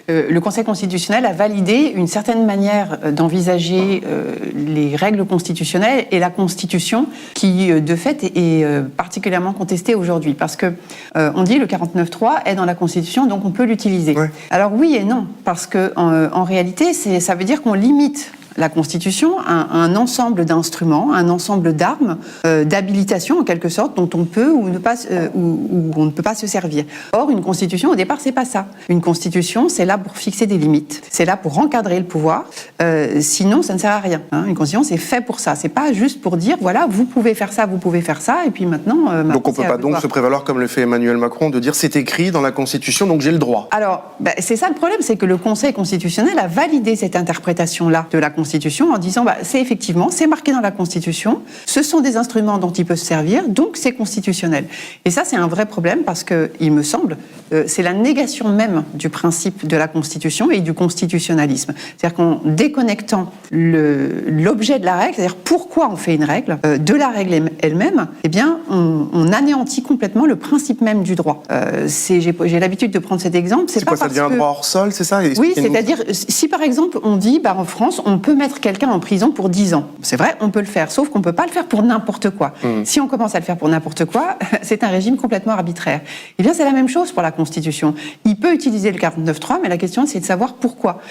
le Conseil constitutionnel a validé une certaine manière d'envisager les règles constitutionnelles et la Constitution qui, de fait, est particulièrement contestée aujourd'hui. Parce que on dit le 49.3 est dans la Constitution, donc on peut l'utiliser. Ouais. Alors oui et non, parce que en réalité, ça veut dire qu'on limite la Constitution a un ensemble d'instruments, un ensemble d'armes, d'habilitation en quelque sorte, dont on peut ou on ne peut pas se servir. Or, une Constitution, au départ, c'est pas ça. Une Constitution, c'est là pour fixer des limites. C'est là pour encadrer le pouvoir. Sinon, ça ne sert à rien. Hein. Une Constitution, c'est fait pour ça. C'est pas juste pour dire, voilà, vous pouvez faire ça, et puis maintenant... donc on peut pas donc se prévaloir, comme le fait Emmanuel Macron, de dire c'est écrit dans la Constitution, donc j'ai le droit. Alors, c'est ça le problème, c'est que le Conseil constitutionnel a validé cette interprétation-là de la Constitution en disant c'est effectivement, c'est marqué dans la Constitution, ce sont des instruments dont il peut se servir, donc c'est constitutionnel. Et ça, c'est un vrai problème parce que, il me semble, c'est la négation même du principe de la Constitution et du constitutionnalisme. C'est-à-dire qu'en déconnectant l'objet de la règle, c'est-à-dire pourquoi on fait une règle, de la règle elle-même, eh bien, on anéantit complètement le principe même du droit. J'ai l'habitude de prendre cet exemple. C'est quoi, ça devient un droit hors sol, c'est ça? Oui, c'est-à-dire, si par exemple, on dit, en France, on peut mettre quelqu'un en prison pour 10 ans. C'est vrai, on peut le faire, sauf qu'on ne peut pas le faire pour n'importe quoi. Si on commence à le faire pour n'importe quoi, c'est un régime complètement arbitraire. Eh bien, c'est la même chose pour la Constitution. Il peut utiliser le 49.3, mais la question, c'est de savoir pourquoi.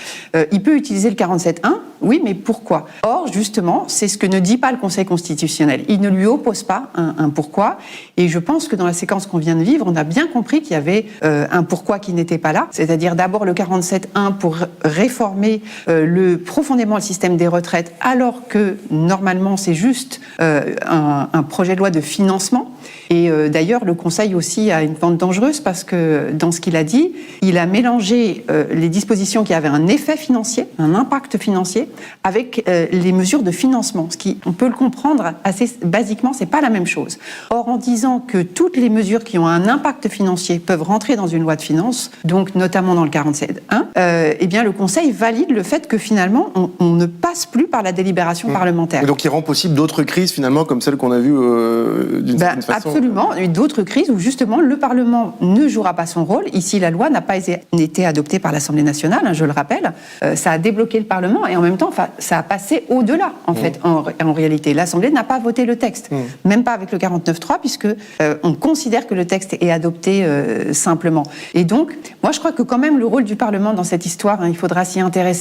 Il peut utiliser le 47.1, oui, mais pourquoi? Or, justement, c'est ce que ne dit pas le Conseil constitutionnel. Il ne lui oppose pas un pourquoi, et je pense que dans la séquence qu'on vient de vivre, on a bien compris qu'il y avait un pourquoi qui n'était pas là, c'est-à-dire d'abord le 47.1 pour réformer profondément le système des retraites, alors que normalement c'est juste un projet de loi de financement. Et d'ailleurs, le Conseil aussi a une pente dangereuse parce que dans ce qu'il a dit, il a mélangé les dispositions qui avaient un effet financier, un impact financier, avec les mesures de financement. Ce qui, on peut le comprendre assez basiquement, c'est pas la même chose. Or, en disant que toutes les mesures qui ont un impact financier peuvent rentrer dans une loi de finances, donc notamment dans le 47.1, eh bien le Conseil valide le fait que finalement on ne passe plus par la délibération parlementaire. Et donc il rend possible d'autres crises finalement comme celle qu'on a vues d'une certaine façon. Absolument, d'autres crises où justement le Parlement ne jouera pas son rôle. Ici, la loi n'a pas été adoptée par l'Assemblée nationale, hein, je le rappelle. Ça a débloqué le Parlement et en même temps, ça a passé au-delà, en fait, en réalité. L'Assemblée n'a pas voté le texte, même pas avec le 49.3, puisque on considère que le texte est adopté simplement. Et donc, moi, je crois que quand même le rôle du Parlement dans cette histoire, hein, il faudra s'y intéresser.